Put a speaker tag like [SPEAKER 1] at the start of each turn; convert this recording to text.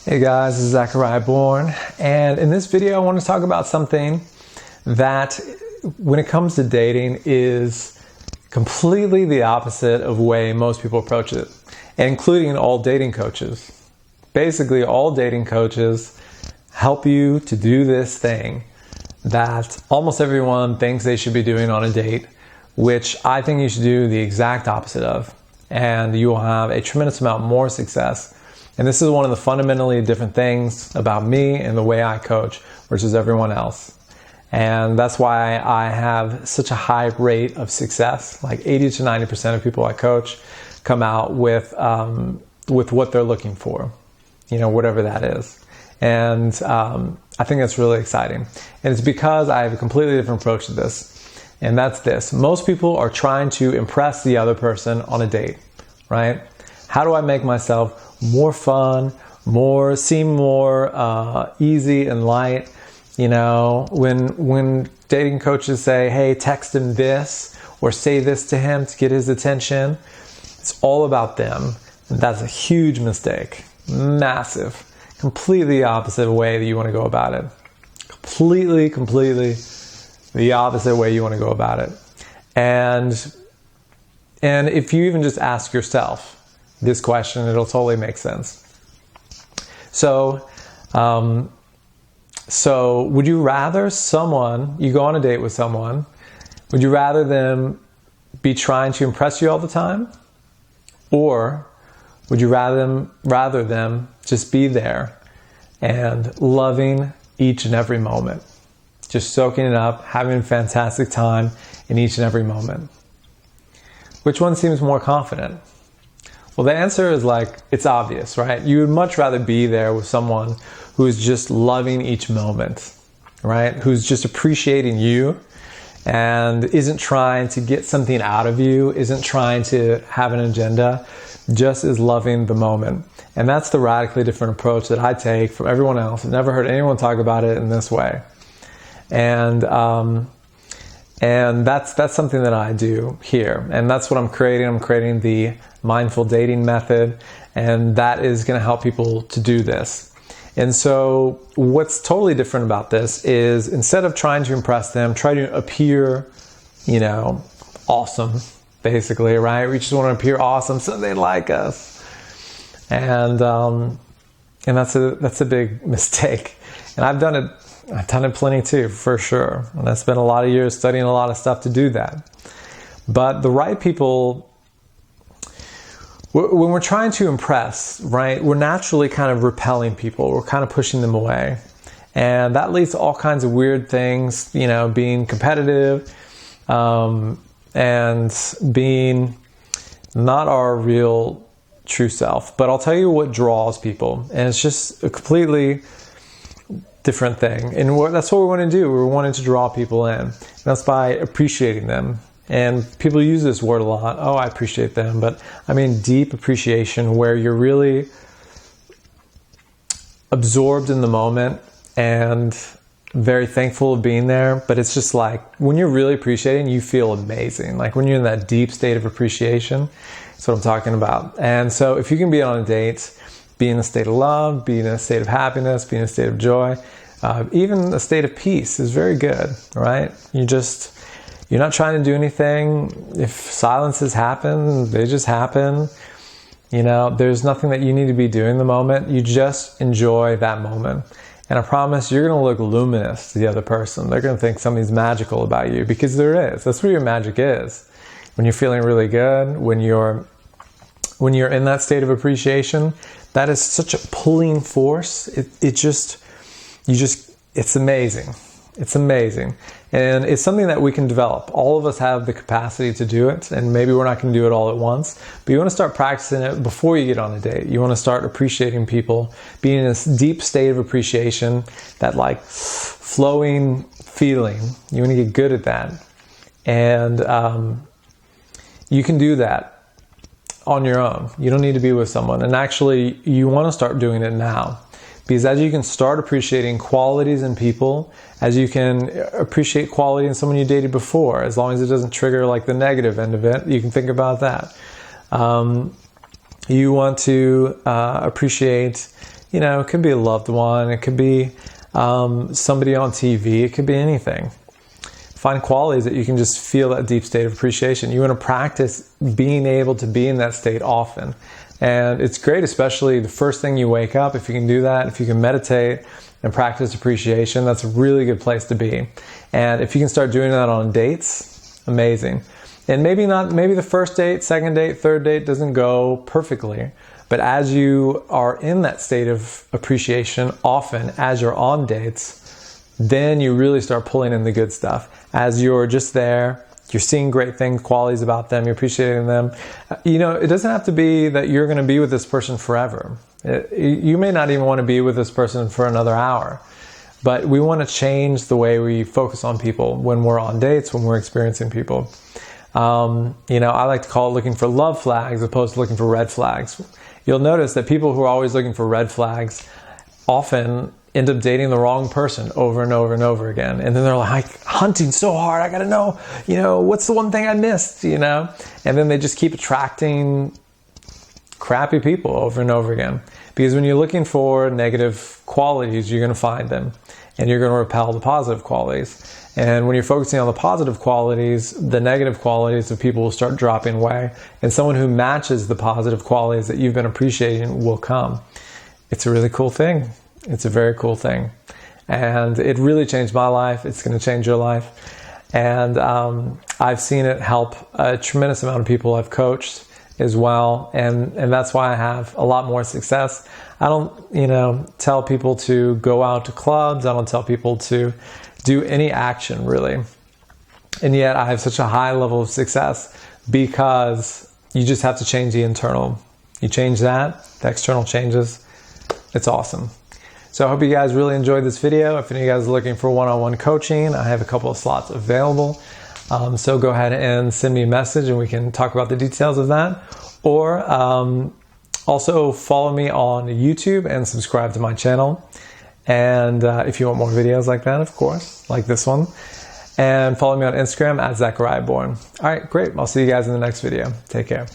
[SPEAKER 1] Hey guys, this is Zachariah Bourne, and in this video I want to talk about something that, when it comes to dating, is completely the opposite of the way most people approach it, including all dating coaches. Basically, all dating coaches help you to do this thing that almost everyone thinks they should be doing on a date, which I think you should do the exact opposite of, and you will have a tremendous amount more success. And this is one of the fundamentally different things about me and the way I coach versus everyone else. And that's why I have such a high rate of success. Like 80 to 90% of people I coach come out with what they're looking for, whatever that is. And I think that's really exciting. And it's because I have a completely different approach to this. And that's this. Most people are trying to impress the other person on a date, right? How do I make myself more fun, seem more easy and light? When dating coaches say, hey, text him this or say this to him to get his attention, it's all about them. And that's a huge mistake. Massive. Completely opposite way that you want to go about it. Completely the opposite way you want to go about it. And if you even just ask yourself this question, it'll totally make sense. So would you rather you go on a date with someone, would you rather them be trying to impress you all the time? Or would you rather them just be there and loving each and every moment? Just soaking it up, having a fantastic time in each and every moment. Which one seems more confident? Well, the answer is it's obvious, right? You would much rather be there with someone who is just loving each moment, right? Who's just appreciating you and isn't trying to get something out of you, isn't trying to have an agenda, just is loving the moment. And that's the radically different approach that I take from everyone else. I've never heard anyone talk about it in this way. And that's something that I do here. And that's what I'm creating. I'm creating the mindful dating method. And that is going to help people to do this. And so what's totally different about this is, instead of trying to impress them, try to appear, awesome, basically, right? We just want to appear awesome so they like us. And that's a big mistake. And I've done it plenty too, for sure. And I spent a lot of years studying a lot of stuff to do that. But the right people, when we're trying to impress, right, we're naturally kind of repelling people. We're kind of pushing them away. And that leads to all kinds of weird things, being competitive, and being not our real true self. But I'll tell you what draws people. And it's just a completely different thing. And that's what we want to do. We're wanting to draw people in. And that's by appreciating them. And people use this word a lot. Oh, I appreciate them. But I mean deep appreciation, where you're really absorbed in the moment and very thankful of being there. But it's just when you're really appreciating, you feel amazing. When you're in that deep state of appreciation, that's what I'm talking about. And so if you can be on a date, be in a state of love, be in a state of happiness, be in a state of joy, even a state of peace is very good, right? You're not trying to do anything. If silences happen, they just happen. There's nothing that you need to be doing in the moment. You just enjoy that moment. And I promise you're going to look luminous to the other person. They're going to think something's magical about you, because there is. That's where your magic is. When you're feeling really good, when you're in that state of appreciation, that is such a pulling force. It's amazing. It's amazing. And it's something that we can develop. All of us have the capacity to do it, and maybe we're not going to do it all at once, but you want to start practicing it before you get on a date. You want to start appreciating people, being in this deep state of appreciation, that flowing feeling. You want to get good at that. And you can do that on your own. You don't need to be with someone. And actually, you want to start doing it now. Because as you can start appreciating qualities in people, as you can appreciate quality in someone you dated before, as long as it doesn't trigger the negative end of it, you can think about that. You want to appreciate You know, it could be a loved one. It could be somebody on TV. It could be anything. Find qualities that you can just feel that deep state of appreciation. You want to practice being able to be in that state often. And it's great, especially the first thing you wake up, if you can do that, if you can meditate and practice appreciation, that's a really good place to be. And if you can start doing that on dates, amazing. And maybe the first date, second date, third date doesn't go perfectly. But as you are in that state of appreciation often, as you're on dates, then you really start pulling in the good stuff. As you're just there, you're seeing great things, qualities about them, you're appreciating them. You know, it doesn't have to be that you're going to be with this person forever. You may not even want to be with this person for another hour. But we want to change the way we focus on people when we're on dates, when we're experiencing people. You know, I like to call it looking for love flags as opposed to looking for red flags. You'll notice that people who are always looking for red flags often end up dating the wrong person over and over and over again. And then they're like hunting so hard. I got to know, you know, what's the one thing I missed, you know? And then they just keep attracting crappy people over and over again. Because when you're looking for negative qualities, you're going to find them. And you're going to repel the positive qualities. And when you're focusing on the positive qualities, the negative qualities of people will start dropping away. And someone who matches the positive qualities that you've been appreciating will come. It's a really cool thing. It's a very cool thing. And it really changed my life. It's going to change your life. And I've seen it help a tremendous amount of people I've coached as well. And that's why I have a lot more success. I don't, you know, tell people to go out to clubs. I don't tell people to do any action, really. And yet I have such a high level of success because you just have to change the internal. You change that, the external changes. It's awesome. So I hope you guys really enjoyed this video. If any of you guys are looking for one-on-one coaching, I have a couple of slots available. So go ahead and send me a message and we can talk about the details of that. Or also follow me on YouTube and subscribe to my channel. And if you want more videos like that, of course, like this one. And follow me on Instagram at Zachariah Bourne. All right, great. I'll see you guys in the next video. Take care.